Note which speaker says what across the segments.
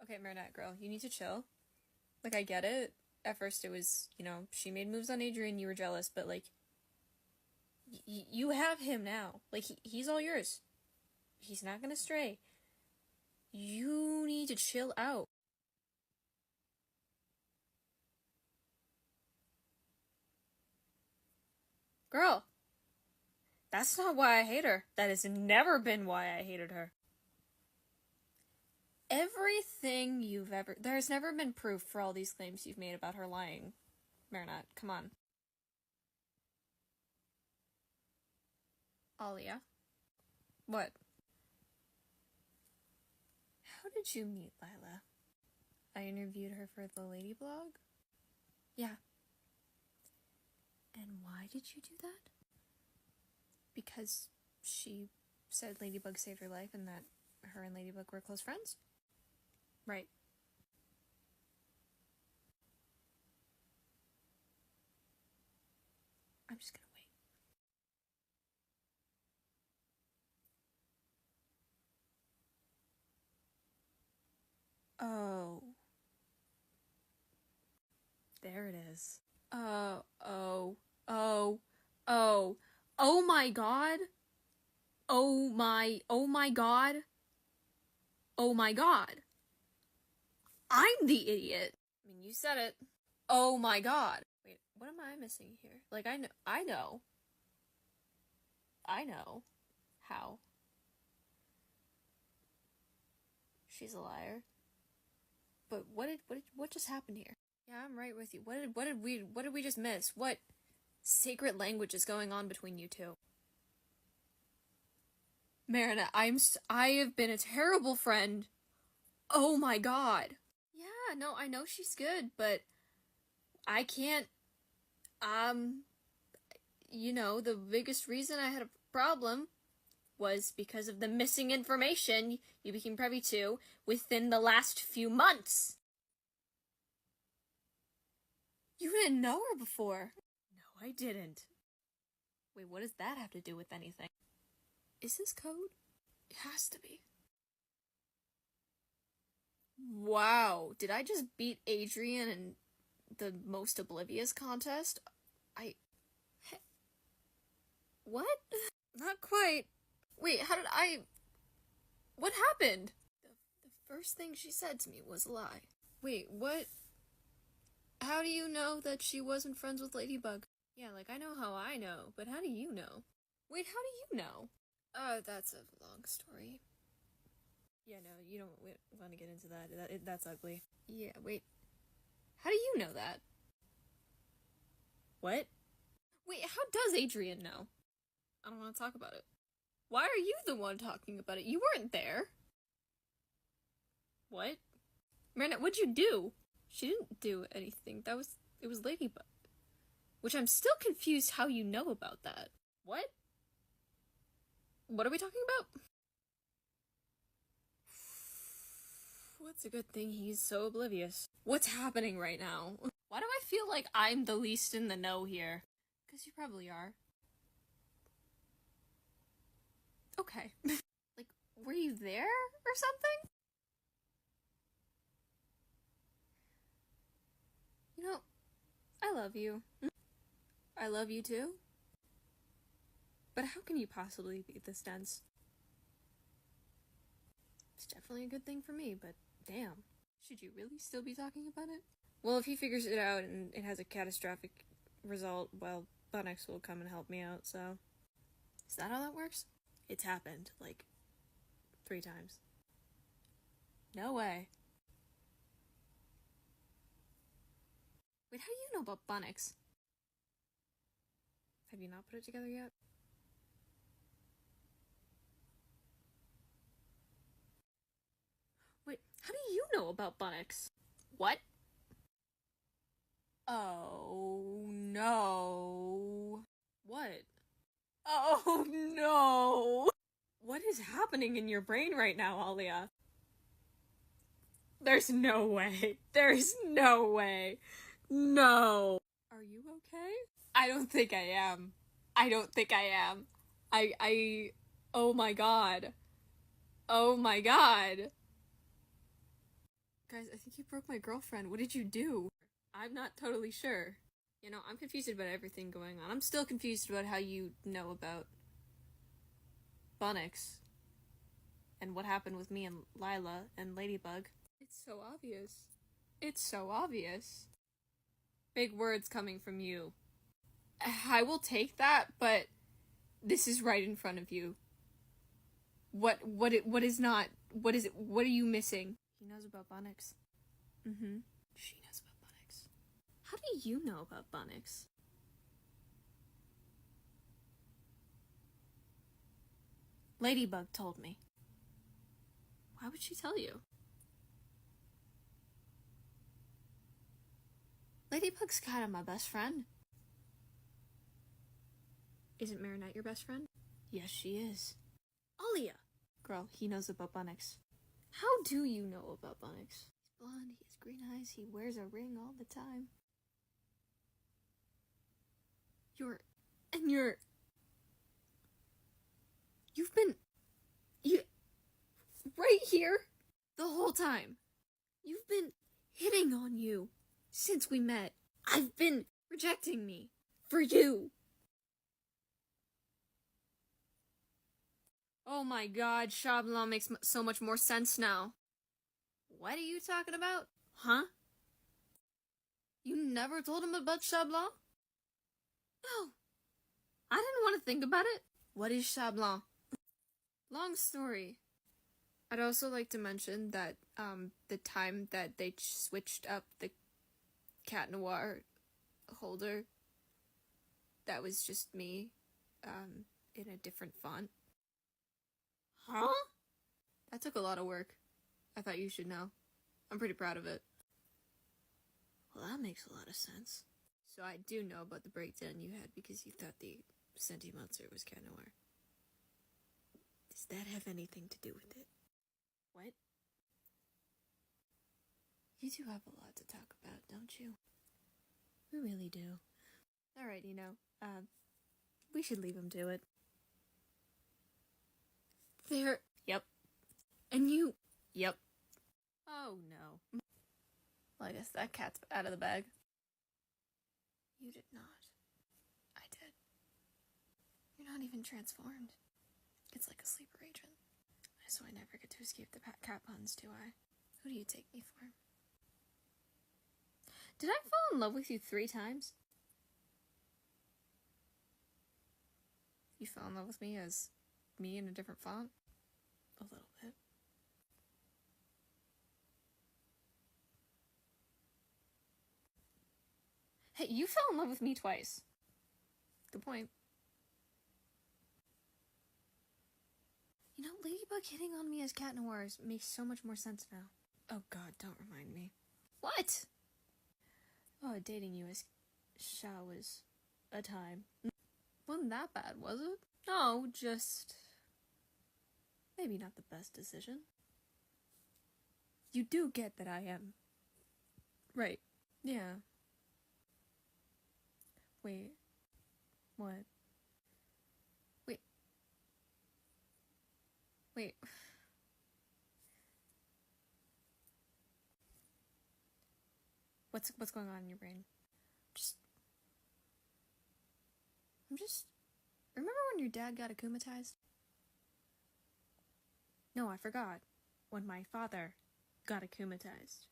Speaker 1: Okay, Marinette girl, you need to chill. Like, I get it. At first it was, you know, she made moves on Adrian, you were jealous, but, like, you have him now. Like, he's all yours. He's not gonna stray. You need to chill out. Girl, that's not why I hate her. That has never been why I hated her. Everything you've ever... There's never been proof for all these claims you've made about her lying. Marinette, come on. Alia? What? How did you meet Lila? I interviewed her for the Lady blog? Yeah. And why did you do that? Because she said Ladybug saved her life and that her and Ladybug were close friends? Right. I'm just gonna wait. Oh. There it is. Oh my god. Oh my god. Oh my god. I'm the idiot. I mean, you said it. Oh my god. Wait, what am I missing here? Like, I know. How. She's a liar. But what just happened here? Yeah, I'm right with you. What did we just miss? What sacred language is going on between you two? Marinette, I have been a terrible friend. Oh my god. Yeah, no, I know she's good, but I can't, you know, the biggest reason I had a problem was because of the missing information you became privy to within the last few months. You didn't know her before. No, I didn't. Wait, what does that have to do with anything? Is this code? It has to be. Wow, did I just beat Adrian in the most oblivious contest? What? Not quite. Wait, how did I... What happened? The first thing she said to me was a lie. Wait, what? How do you know that she wasn't friends with Ladybug? Yeah, like, I know how I know, but how do you know? Wait, how do you know? That's a long story. Yeah, no, you don't want to get into that. That's ugly. Yeah, wait. How do you know that? What? Wait, how does Adrian know? I don't want to talk about it. Why are you the one talking about it? You weren't there. What? Marinette, what'd you do? She didn't do anything. It was Ladybug. Which I'm still confused how you know about that. What? What are we talking about? What's a good thing he's so oblivious? What's happening right now? Why do I feel like I'm the least in the know here? Because you probably are. Okay. Like, were you there or something? You know, I love you. I love you too. But how can you possibly be this dense? It's definitely a good thing for me, but damn. Should you really still be talking about it? Well, if he figures it out and it has a catastrophic result, well, Bunnix will come and help me out, so... Is that how that works? It's happened, like, 3 times. No way. Wait, how do you know about Bunnix? Have you not put it together yet? Wait, how do you know about Bunnix? What? Oh, no. What? Oh, no. What is happening in your brain right now, Alia? There's no way. There's no way. No. Are you okay? I don't think I am. I don't think I am. Oh my god. Oh my god. Guys, I think you broke my girlfriend. What did you do? I'm not totally sure. You know, I'm confused about everything going on. I'm still confused about how you know about Bunnix and what happened with me and Lila and Ladybug. It's so obvious. It's so obvious. Big words coming from you. I will take that, but this is right in front of you. What is not? What is it? What are you missing? He knows about Bunnix. Mm-hmm. She knows about Bunnix. How do you know about Bunnix? Ladybug told me. Why would she tell you? Ladybug's kind of my best friend. Isn't Marinette your best friend? Yes, she is. Alia! Girl, he knows about Bunnix. How do you know about Bunnix? He's blonde, he has green eyes, he wears a ring all the time. You've been right here the whole time. You've been hitting on you since we met. I've been rejecting me for you. Oh my god, Shyamalan makes so much more sense now. What are you talking about? Huh? You never told him about Shyamalan? No. I didn't want to think about it. What is Shyamalan? Long story. I'd also like to mention that the time that they switched up the Cat Noir holder, that was just me in a different font. Huh? That took a lot of work. I thought you should know. I'm pretty proud of it. Well, that makes a lot of sense. So I do know about the breakdown you had because you thought the Senti monster was Cat Noir. Does that have anything to do with it? What? You two have a lot to talk about, don't you? We really do. Alright, we should leave him to it. There. Yep. And you. Yep. Oh no. Well, I guess that cat's out of the bag. You did not. I did. You're not even transformed. It's like a sleeper agent. So I never get to escape the cat puns, do I? Who do you take me for? Did I fall in love with you 3 times? You fell in love with me as me in a different font? A little bit. Hey, you fell in love with me twice. Good point. You know, Ladybug hitting on me as Cat Noir makes so much more sense now. Oh god, don't remind me. What? Oh, dating you as Sha was a time. Wasn't that bad, was it? No, just... maybe not the best decision. You do get that I am... right. Yeah. Wait. What? Wait. What's going on in your brain? Remember when your dad got akumatized? No, I forgot. When my father got akumatized.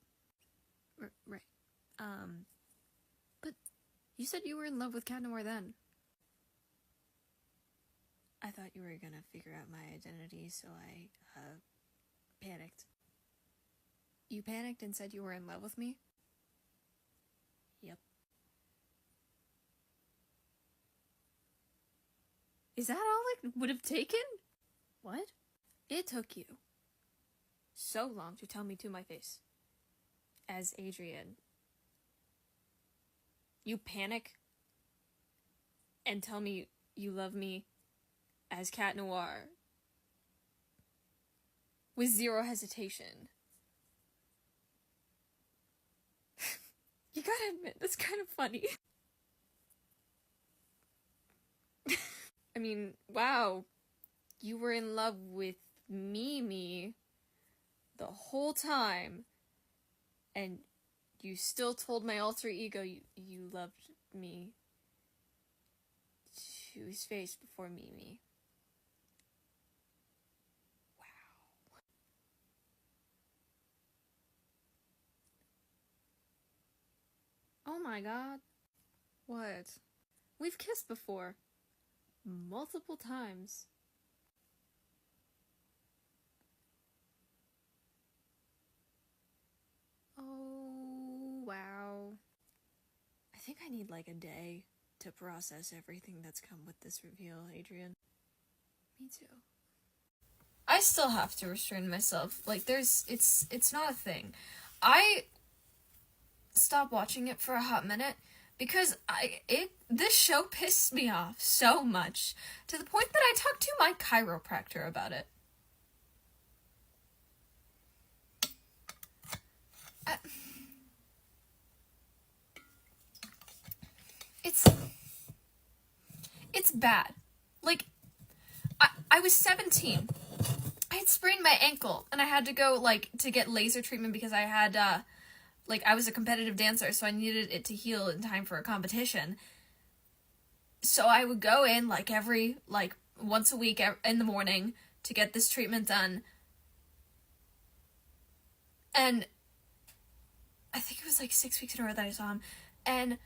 Speaker 1: Right. But you said you were in love with Cat Noir then. I thought you were gonna figure out my identity, so I, panicked. You panicked and said you were in love with me? Yep. Is that all it would have taken? What? It took you so long to tell me to my face. As Adrian. You panic and tell me you love me as Cat Noir with zero hesitation. You gotta admit, that's kind of funny. I mean, wow. You were in love with Mimi the whole time, and you still told my alter ego you loved me to his face before Mimi. Wow. Oh my god. What? We've kissed before. Multiple times. Oh, wow. I think I need like a day to process everything that's come with this reveal, Adrian. Me too. I still have to restrain myself. Like, it's not a thing. I stopped watching it for a hot minute because this show pissed me off so much to the point that I talked to my chiropractor about it. It's bad. Like, I was 17. I had sprained my ankle, and I had to go, like, to get laser treatment because I had, I was a competitive dancer, so I needed it to heal in time for a competition. So I would go in, once a week in the morning to get this treatment done. And I think it was, 6 weeks in a row that I saw him. And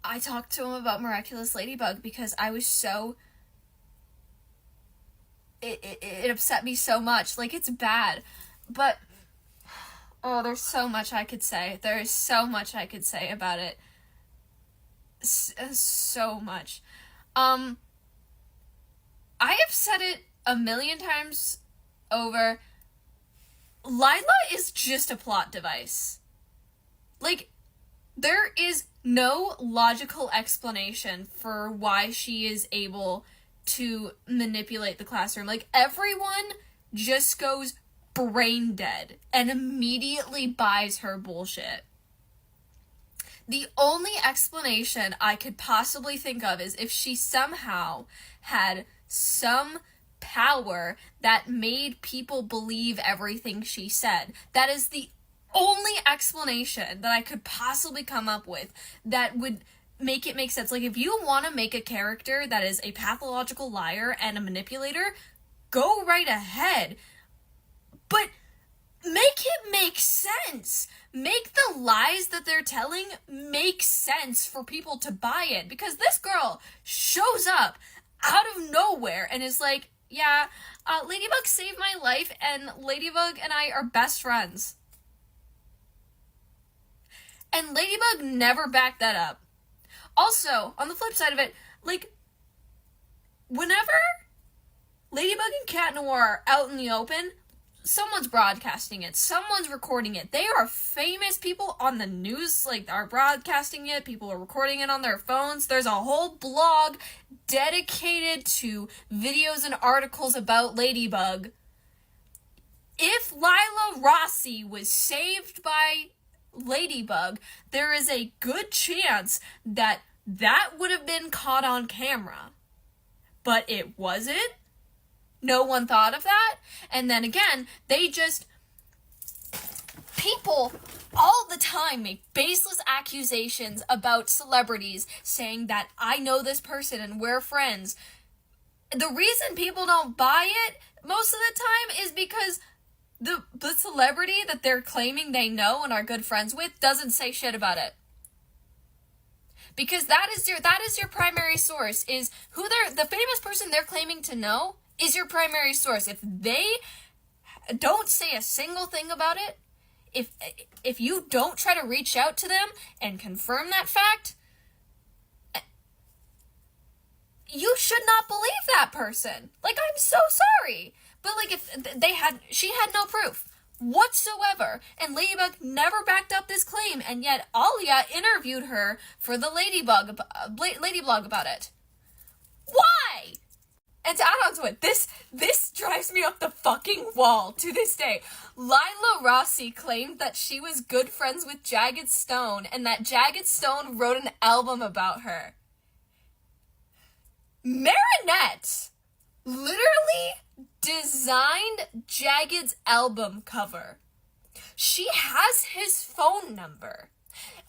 Speaker 1: I talked to him about Miraculous Ladybug because I was so... It upset me so much. It's bad. But... oh, there's so much I could say. There is so much I could say about it. So much. I have said it a million times over. Lila is just a plot device. There is no logical explanation for why she is able to manipulate the classroom. Everyone just goes brain dead and immediately buys her bullshit. The only explanation I could possibly think of is if she somehow had some power that made people believe everything she said. That is the only explanation that I could possibly come up with that would make it make sense. If you want to make a character that is a pathological liar and a manipulator, go right ahead. But make it make sense. Make the lies that they're telling make sense for people to buy it. Because this girl shows up out of nowhere and is like, yeah, Ladybug saved my life and Ladybug and I are best friends. And Ladybug never backed that up. Also, on the flip side of it, whenever Ladybug and Cat Noir are out in the open, someone's broadcasting it. Someone's recording it. They are famous people on the news, are broadcasting it. People are recording it on their phones. There's a whole blog dedicated to videos and articles about Ladybug. If Lila Rossi was saved by Ladybug, there is a good chance that would have been caught on camera. But it wasn't. No one thought of that. And then again, people all the time make baseless accusations about celebrities saying that I know this person and we're friends. The reason people don't buy it most of the time is because the celebrity that they're claiming they know and are good friends with doesn't say shit about it. Because that is your primary source, is the famous person they're claiming to know is your primary source. If they don't say a single thing about it, if you don't try to reach out to them and confirm that fact, you should not believe that person. I'm so sorry. But if she had no proof whatsoever, and Ladybug never backed up this claim, and yet Alia interviewed her for the Ladyblog about it. Why? And to add on to it, this drives me up the fucking wall to this day. Lila Rossi claimed that she was good friends with Jagged Stone, and that Jagged Stone wrote an album about her. Marinette literally designed Jagged's album cover. She has his phone number.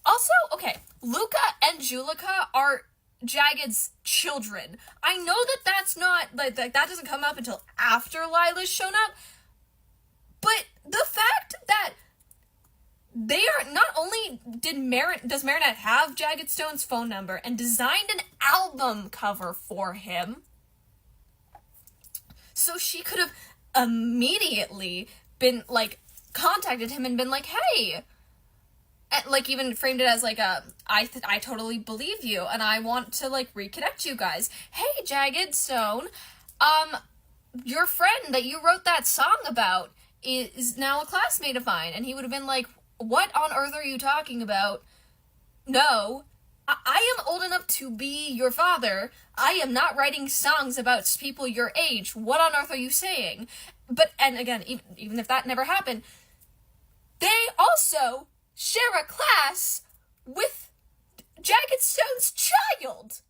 Speaker 1: Also, okay, Luca and Julika are Jagged's children. I know that that's not, like that doesn't come up until after Lila's shown up, but the fact that they are, not only does Marinette have Jagged Stone's phone number and designed an album cover for him, so she could have immediately been, like, contacted him and been like, hey, and, like, even framed it as, like, I totally believe you, and I want to, like, reconnect you guys. Hey, Jagged Stone, your friend that you wrote that song about is now a classmate of mine. And he would have been like, what on earth are you talking about? No, I am old enough to be your father. I am not writing songs about people your age. What on earth are you saying? But, and again, even if that never happened, they also share a class with Jagged Stone's child.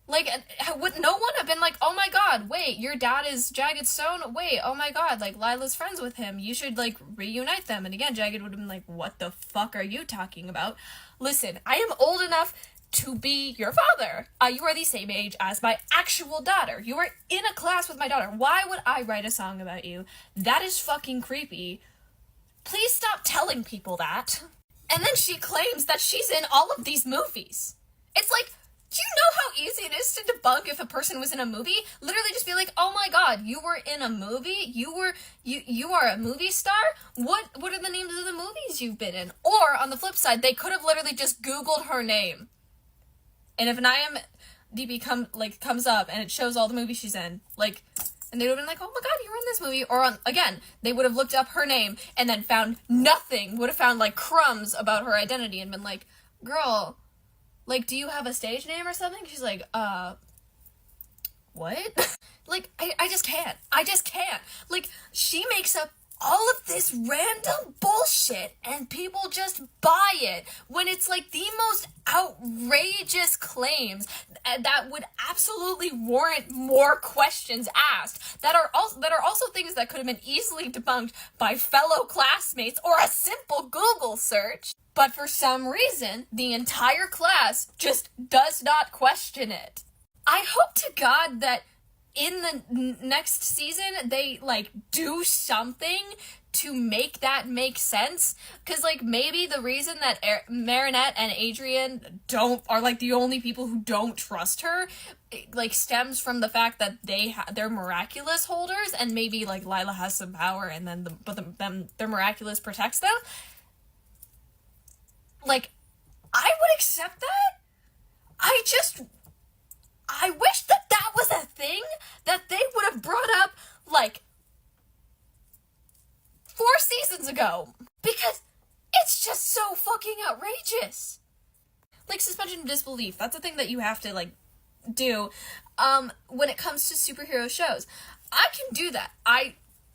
Speaker 1: Like, would no one have been like, oh my god, wait, your dad is Jagged Stone? Wait, oh my god, like, Lila's friends with him. You should, like, reunite them. And again, Jagged would have been like, what the fuck are you talking about? Listen, I am old enough to be your father. You are the same age as my actual daughter. You are in a class with my daughter. Why would I write a song about you? That is fucking creepy. Please stop telling people that. And then she claims that she's in all of these movies. It's like, do you know how easy it is to debunk if a person was in a movie? Literally just be like, oh my god, you were in a movie? You are a movie star? What are the names of the movies you've been in? Or, on the flip side, they could have literally just Googled her name. And if an IMDb comes up and it shows all the movies she's in, like, and they would have been like, oh my god, you were in this movie. Or, again, they would have looked up her name and then found nothing. Would have found, like, crumbs about her identity and been like, girl, like, do you have a stage name or something? She's like, what? Like, I just can't. I just can't. Like, she makes up all of this random bullshit and people just buy it when it's like the most outrageous claims that would absolutely warrant more questions asked, that are also things that could have been easily debunked by fellow classmates or a simple Google search. But for some reason, the entire class just does not question it. I hope to God that in the next season, they, like, do something to make that make sense. Because, like, maybe the reason that Marinette and Adrian are, like, the only people who don't trust her, like, stems from the fact that they're miraculous holders, and maybe, like, Lila has some power, and then their miraculous protects them. Like, I would accept that. I wish that was a thing that they would have brought up, like, 4 seasons ago. Because it's just so fucking outrageous. Like, suspension of disbelief. That's a thing that you have to, like, do, when it comes to superhero shows. I can do that.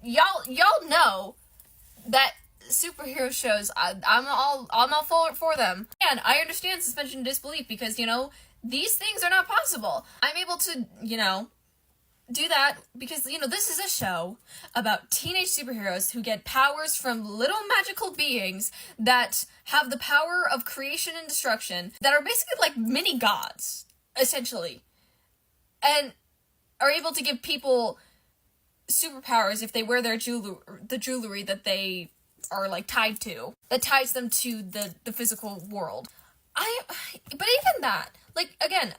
Speaker 1: Y'all know that superhero shows, I'm all for them. And I understand suspension of disbelief because, you know, these things are not possible. I'm able to, you know, do that because, you know, this is a show about teenage superheroes who get powers from little magical beings that have the power of creation and destruction, that are basically like mini gods, essentially, and are able to give people superpowers if they wear their jewelry that they are, like, tied to, that ties them to the physical world. But even that, like, again,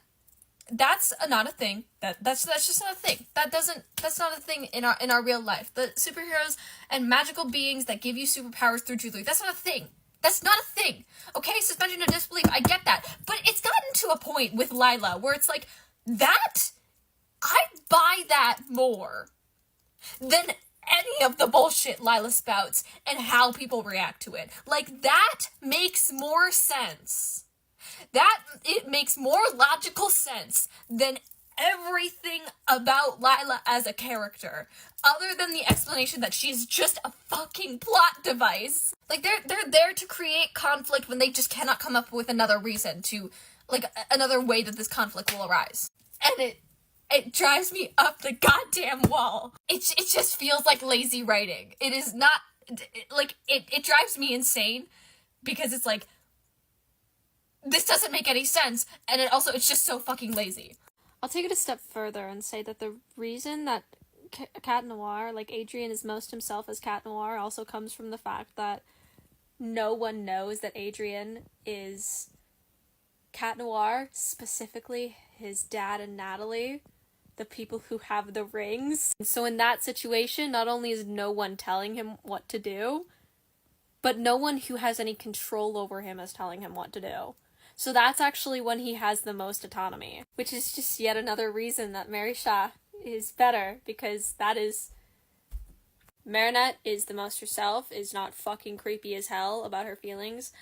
Speaker 1: that's not a thing. That's just not a thing. That's not a thing in our real life. The superheroes and magical beings that give you superpowers through jewelry, that's not a thing. That's not a thing. Okay, suspension of disbelief, I get that. But it's gotten to a point with Lila where it's like, that, I buy that more than any of the bullshit Lila spouts and how people react to it. Like, that makes more sense. It makes more logical sense than everything about Lila as a character, other than the explanation that she's just a fucking plot device. Like, they're there to create conflict when they just cannot come up with another reason to, like, another way that this conflict will arise. And it drives me up the goddamn wall. It just feels like lazy writing. It is not, like, it drives me insane because it's like, this doesn't make any sense, and it's just so fucking lazy.
Speaker 2: I'll take it a step further and say that the reason that Cat Noir, like Adrien is most himself as Cat Noir, also comes from the fact that no one knows that Adrien is Cat Noir, specifically his dad and Natalie, the people who have the rings. So in that situation, not only is no one telling him what to do, but no one who has any control over him is telling him what to do. So that's actually when he has the most autonomy, which is just yet another reason that Mary Shah is better, because that is... Marinette is the most herself, is not fucking creepy as hell about her feelings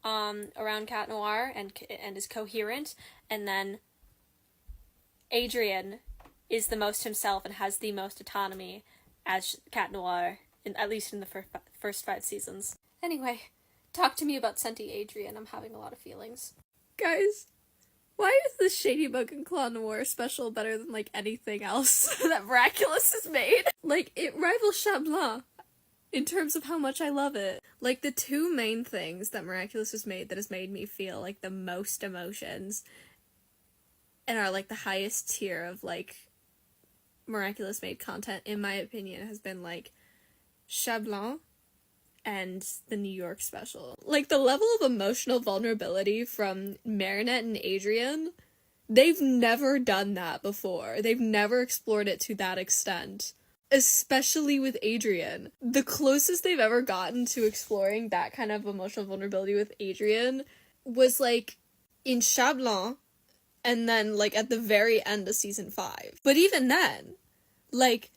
Speaker 2: around Cat Noir, and is coherent, and then Adrien is the most himself and has the most autonomy as Cat Noir, at least in the first 5 seasons. Anyway, talk to me about Senti Adrien. I'm having a lot of feelings.
Speaker 1: Guys, why is the Shadybug and Claw Noir special better than, like, anything else that Miraculous has made? Like, it rivals Chat Blanc in terms of how much I love it. Like, the 2 main things that Miraculous has made that has made me feel, like, the most emotions and are, like, the highest tier of, like, Miraculous made content, in my opinion, has been, like, Chat Blanc and the New York special. Like, the level of emotional vulnerability from Marinette and Adrien, they've never done that before. They've never explored it to that extent. Especially with Adrien. The closest they've ever gotten to exploring that kind of emotional vulnerability with Adrien was, like, in Chat Blanc, and then, like, at the very end of season 5. But even then, like,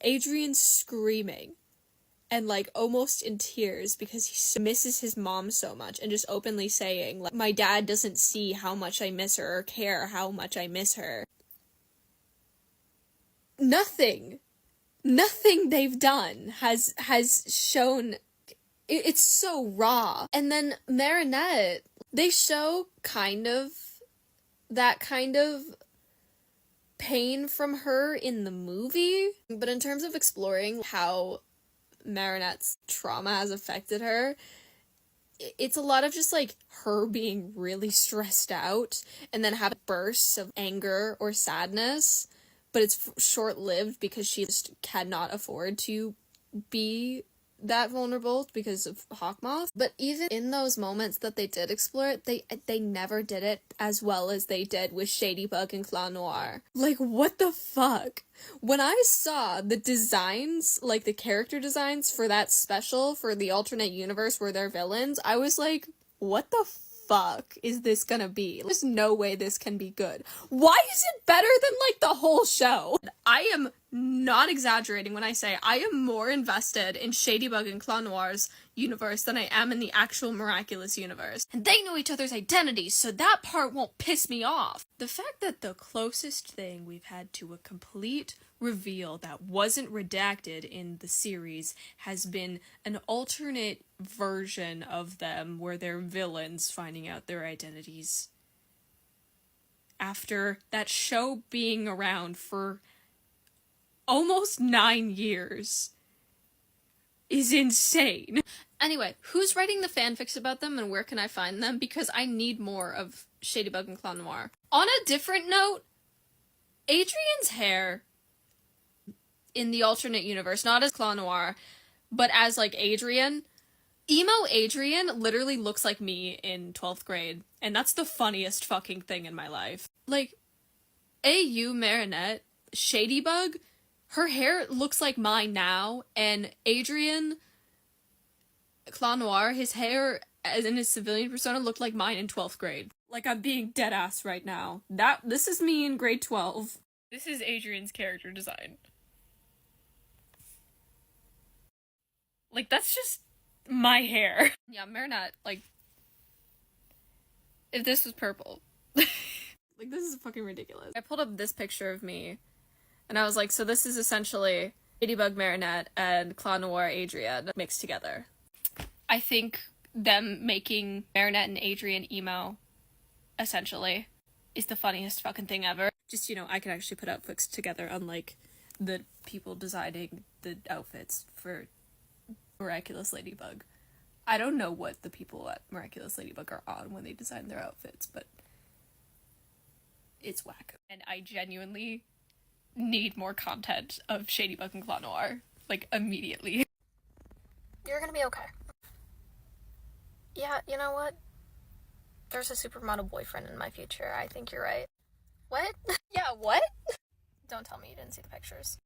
Speaker 1: Adrian screaming and, like, almost in tears because he misses his mom so much, and just openly saying, like, my dad doesn't see how much I miss her or care how much I miss her. Nothing they've done has shown. It's so raw. And then Marinette, they show kind of that kind of pain from her in the movie, but in terms of exploring how Marinette's trauma has affected her, it's a lot of just, like, her being really stressed out and then having bursts of anger or sadness, but it's short-lived because she just cannot afford to be that vulnerable because of Hawkmoth. But even in those moments that they did explore it, they never did it as well as they did with Shadybug and Claw Noir. Like, what the fuck? When I saw the designs, like the character designs for that special for the alternate universe where they're villains, I was like, what the fuck is this gonna be? There's no way this can be good. Why is it better than, like, the whole show? I am not exaggerating when I say I am more invested in Shadybug and Claw Noir's universe than I am in the actual Miraculous universe. And they know each other's identities, so that part won't piss me off. The fact that the closest thing we've had to a complete reveal that wasn't redacted in the series has been an alternate version of them where they're villains finding out their identities after that show being around for almost 9 years is insane. Anyway, who's writing the fanfics about them and where can I find them? Because I need more of Shadybug and Claw Noir. On a different note, Adrien's hair in the alternate universe, not as Claw Noir, but as, like, Adrien, emo Adrien literally looks like me in 12th grade, and that's the funniest fucking thing in my life. Like, AU Marinette, Shadybug, her hair looks like mine now, and Adrien, Claw Noir, his hair as in his civilian persona looked like mine in 12th grade. Like, I'm being dead ass right now. This is me in grade 12. This is Adrien's character design. Like, that's just my hair. Yeah, Marinette, like, if this was purple. Like, this is fucking ridiculous. I pulled up this picture of me, and I was like, so this is essentially Ladybug Marinette and Claw Noir Adrien mixed together. I think them making Marinette and Adrien emo, essentially, is the funniest fucking thing ever. Just, you know, I could actually put outfits together, unlike the people designing the outfits for Miraculous Ladybug. I don't know what the people at Miraculous Ladybug are on when they design their outfits, but it's whack. And I genuinely need more content of Shadybug and Cloud Noir, like, immediately.
Speaker 2: You're gonna be okay. Yeah, you know what? There's a supermodel boyfriend in my future. I think you're right. What? Yeah, what? Don't tell me you didn't see the pictures.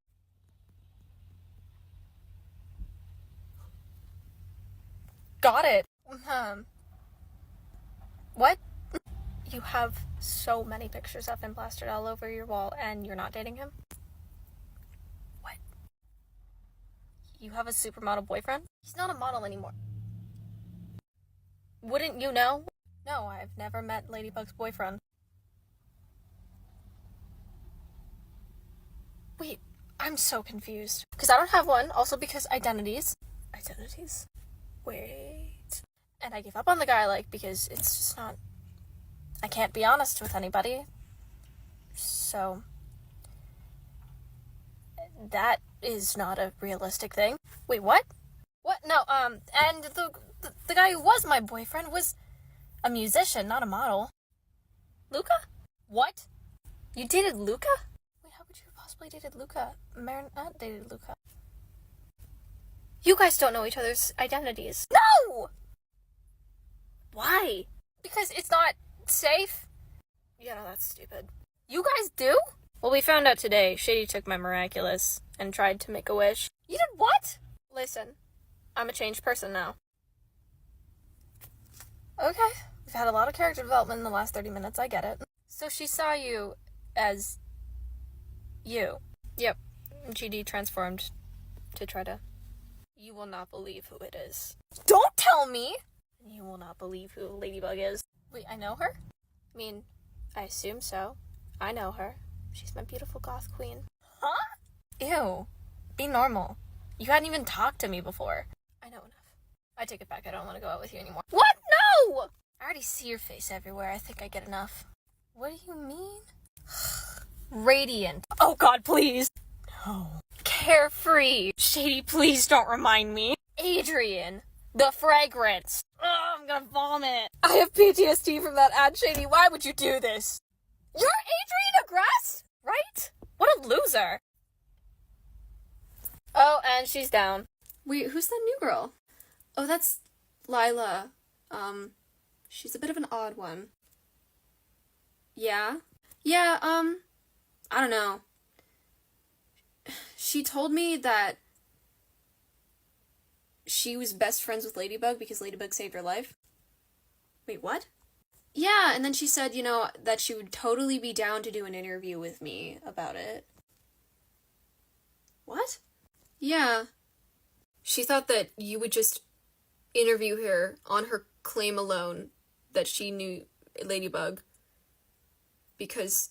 Speaker 2: Got it. What? You have so many pictures of him plastered all over your wall and you're not dating him? What? You have a supermodel boyfriend? He's not a model anymore. Wouldn't you know? No, I've never met Ladybug's boyfriend. Wait, I'm so confused. Because I don't have one, also because identities. Identities? Wait. And I gave up on the guy I like because it's just not... I can't be honest with anybody. So... that is not a realistic thing. Wait, what? What? No, and the guy who was my boyfriend was a musician, not a model. Luca? What? You dated Luca? Wait, how could you have possibly dated Luca? Not dated Luca. You guys don't know each other's identities. No! Why? Because it's not safe. Yeah, no, that's stupid. You guys do? Well, we found out today Shady took my Miraculous and tried to make a wish. You did what? Listen, I'm a changed person now. Okay, we've had a lot of character development in the last 30 minutes, I get it. So she saw you as... you. Yep, GD transformed to try to... You will not believe who it is. Don't tell me! You will not believe who Ladybug is. Wait, I know her? I mean, I assume so. I know her. She's my beautiful goth queen. Huh? Ew. Be normal. You hadn't even talked to me before. I know enough. I take it back. I don't want to go out with you anymore. What? No! I already see your face everywhere. I think I get enough. What do you mean? Radiant. Oh god, please. No. Carefree. Shady, please don't remind me. Adrian. The fragrance. Ugh, I'm gonna vomit. I have PTSD from that ad, Shady. Why would you do this? You're Adrian Agrest, right? What a loser. Oh, and she's down.
Speaker 1: Wait, who's that new girl? Oh, that's Lila. She's a bit of an odd one. Yeah? Yeah, I don't know. She told me that she was best friends with Ladybug because Ladybug saved her life. Wait, what? Yeah, and then she said, you know, that she would totally be down to do an interview with me about it. What? Yeah. She thought that you would just interview her on her claim alone that she knew Ladybug because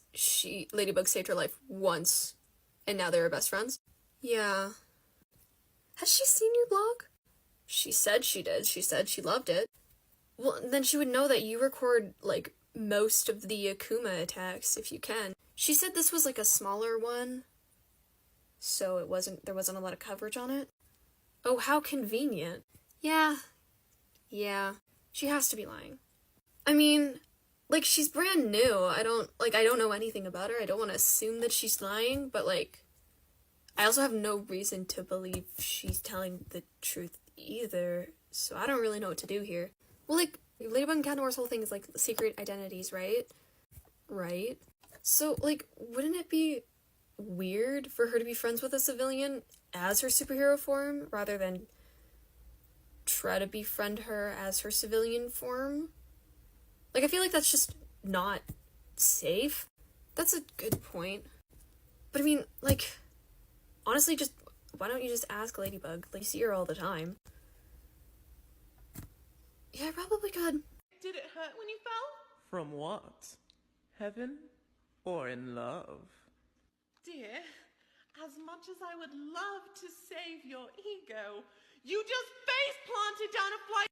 Speaker 1: Ladybug saved her life once and now they're best friends. Yeah. Has she seen your blog? She said she did. She said she loved it. Well, then she would know that you record, like, most of the Akuma attacks, if you can. She said this was, like, a smaller one, so there wasn't a lot of coverage on it. Oh, how convenient. Yeah. Yeah. She has to be lying. I mean, like, she's brand new. I don't know anything about her. I don't want to assume that she's lying, but, like, I also have no reason to believe she's telling the truth either, so I don't really know what to do here. Well, like, Ladybug and Cat Noir's whole thing is, like, secret identities, right? Right? So, like, wouldn't it be weird for her to be friends with a civilian as her superhero form, rather than try to befriend her as her civilian form? Like, I feel like that's just not safe. That's a good point. But, I mean, like, honestly, just, why don't you just ask Ladybug? Like, you see her all the time. Yeah, I probably could.
Speaker 3: Did it hurt when you fell? From what? Heaven or in love? Dear, as much as I would love to save your ego, you just face planted down a flight